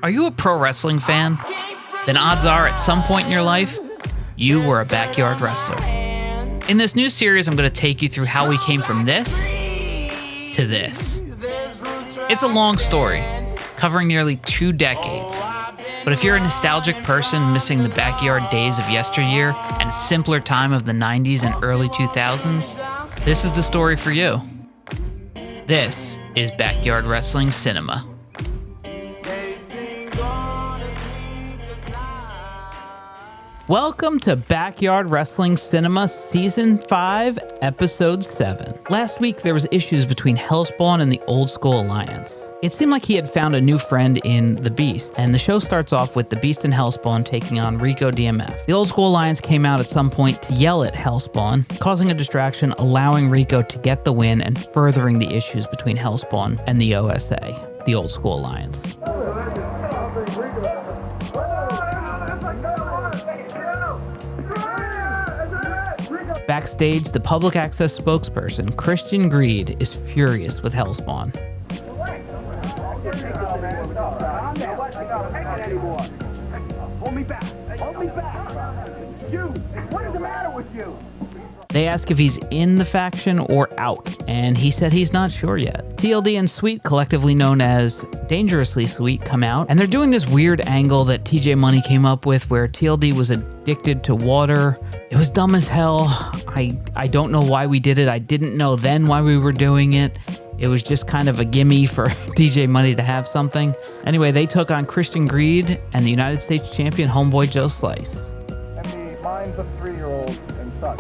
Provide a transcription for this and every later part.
Are you a pro wrestling fan? Then odds are at some point in your life, you were a backyard wrestler. In this new series, I'm going to take you through how we came from this to this. It's a long story, covering nearly 2 decades. But if you're a nostalgic person missing the backyard days of yesteryear and a simpler time of the 90s and early 2000s, this is the story for you. This is Backyard Wrestling Cinema. Welcome to Backyard Wrestling Cinema Season 5, Episode 7. Last week, there was issues between Hellspawn and the Old School Alliance. It seemed like he had found a new friend in The Beast, and the show starts off with The Beast and Hellspawn taking on Rico DMF. The Old School Alliance came out at some point to yell at Hellspawn, causing a distraction, allowing Rico to get the win and furthering the issues between Hellspawn and the OSA, the Old School Alliance. Backstage, the public access spokesperson, Christian Greed, is furious with Hellspawn. Hold me back! Hold me back! You! What is the matter with you? They ask if he's in the faction or out, and he said he's not sure yet. TLD and Sweet, collectively known as Dangerously Sweet, come out, and they're doing this weird angle that TJ Money came up with where TLD was addicted to water. It was dumb as hell. I don't know why we did it. I didn't know then why we were doing it. It was just kind of a gimme for TJ Money to have something. Anyway, they took on Christian Greed and the United States champion Homeboy Joe Slice. And the minds of 3-year-olds and such.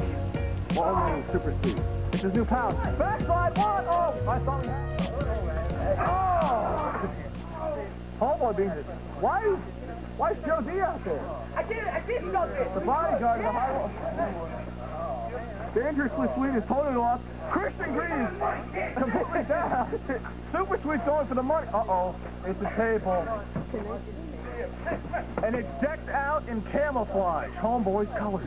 Well, only super sweet. It's his new pound. Backslide one! Oh! I thought we had it. Oh! Homeboy being this. Why is Joe D out there? I did he got there. The bodyguard, the high roll. Dangerously Sweet is holding it off. Christian Greed completely down. Super Sweet's going for the money. Uh-oh. It's a table. And it's decked out in camouflage. Homeboy's colors.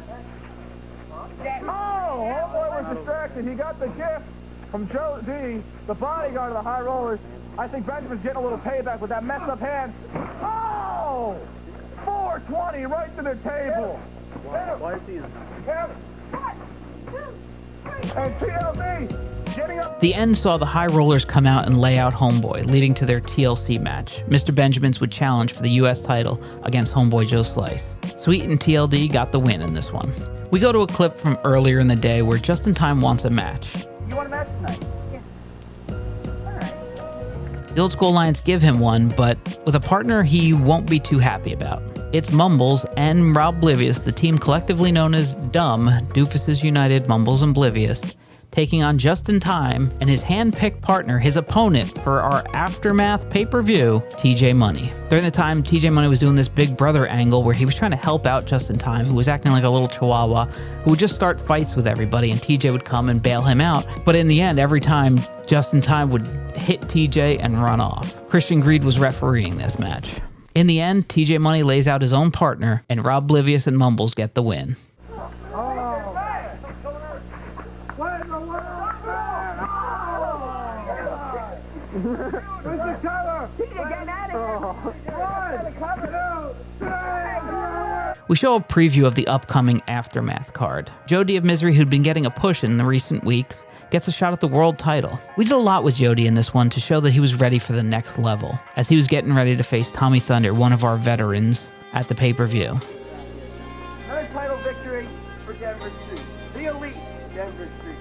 Oh! Homeboy was distracted. He got the gift from Joe D, the bodyguard of the High Rollers. I think Benjamin's getting a little payback with that messed up hand. Oh! 420 right to the table. Why is he in? And TLD getting up. The end saw the High Rollers come out and lay out Homeboy, leading to their TLC match. Mr. Benjamins would challenge for the U.S. title against Homeboy Joe Slice. Sweet and TLD got the win in this one. We go to a clip from earlier in the day where Just in Time wants a match. You want a match tonight? The Old School Alliance give him one, but with a partner he won't be too happy about. It's Mumbles and Rob Oblivious, the team collectively known as Dumb, Doofuses United, Mumbles and Oblivious, taking on Just in Time and his hand-picked partner, his opponent for our Aftermath pay-per-view, TJ Money. During the time, TJ Money was doing this Big Brother angle where he was trying to help out Just in Time, who was acting like a little chihuahua, who would just start fights with everybody, and TJ would come and bail him out. But in the end, every time, Just in Time would hit TJ and run off. Christian Greed was refereeing this match. In the end, TJ Money lays out his own partner, and Rob Oblivious and Mumbles get the win. We show a preview of the upcoming Aftermath card. Jody of Misery, who'd been getting a push in the recent weeks, gets a shot at the world title. We did a lot with Jody in this one to show that he was ready for the next level, as he was getting ready to face Tommy Thunder, one of our veterans, at the pay-per-view. Another title victory for Denver Street. The elite Denver Street.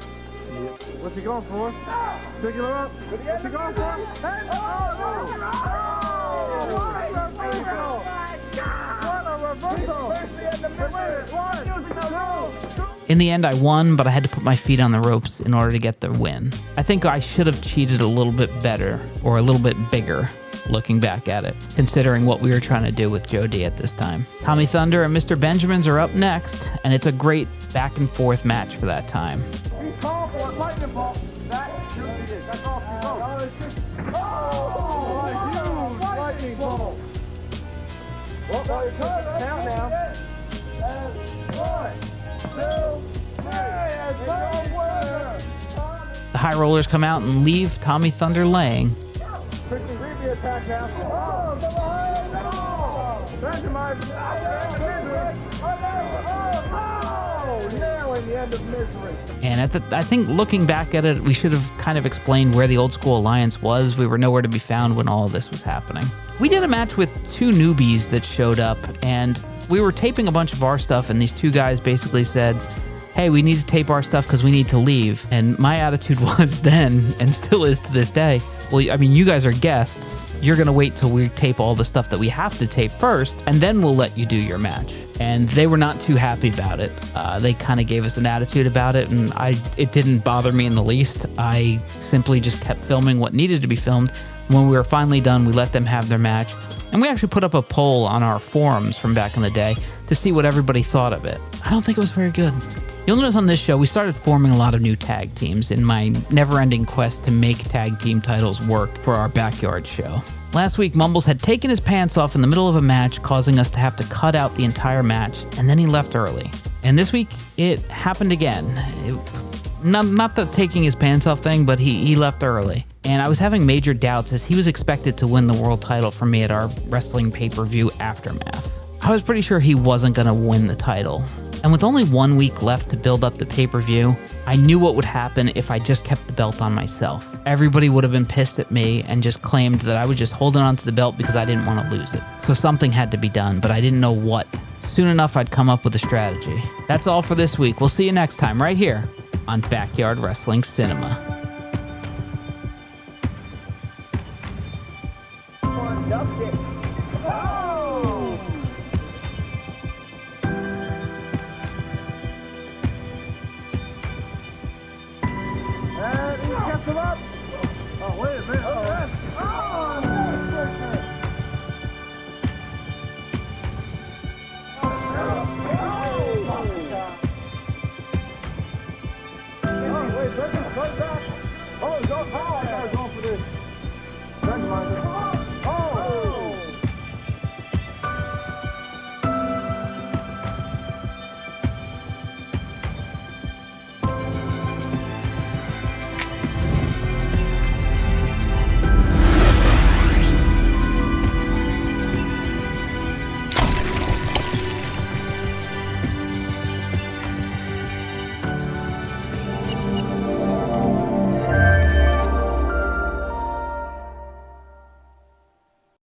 What's he going for? Picking her up. What's he going for? Hey! In the end, I won, but I had to put my feet on the ropes in order to get the win. I think I should have cheated a little bit better, or a little bit bigger, looking back at it, considering what we were trying to do with Joe D at this time. Tommy Thunder and Mr. Benjamins are up next, and it's a great back and forth match for that time. He's calling for a lightning bolt. That truly is. That's all she wrote. Oh, a huge lightning bolt. Well, count now. The High Rollers come out and leave Tommy Thunder laying. Christian Greed attack now. Nailing the end of misery. And I think looking back at it, we should have kind of explained where the Old School Alliance was. We were nowhere to be found when all of this was happening. We did a match with two newbies that showed up, and we were taping a bunch of our stuff, and these two guys basically said, hey, we need to tape our stuff because we need to leave. And my attitude was then, and still is to this day, well, I mean, you guys are guests. You're going to wait till we tape all the stuff that we have to tape first, and then we'll let you do your match. And they were not too happy about it. They kind of gave us an attitude about it, and it didn't bother me in the least. I simply just kept filming what needed to be filmed. When we were finally done, we let them have their match. And we actually put up a poll on our forums from back in the day to see what everybody thought of it. I don't think it was very good. You'll notice on this show, we started forming a lot of new tag teams in my never-ending quest to make tag team titles work for our backyard show. Last week, Mumbles had taken his pants off in the middle of a match, causing us to have to cut out the entire match, and then he left early. And this week, it happened again. Not the taking his pants off thing, but he left early. And I was having major doubts as he was expected to win the world title from me at our wrestling pay-per-view Aftermath. I was pretty sure he wasn't going to win the title. And with only 1 week left to build up the pay-per-view, I knew what would happen if I just kept the belt on myself. Everybody would have been pissed at me and just claimed that I was just holding on to the belt because I didn't want to lose it. So something had to be done, but I didn't know what. Soon enough, I'd come up with a strategy. That's all for this week. We'll see you next time right here on Backyard Wrestling Cinema. Oh,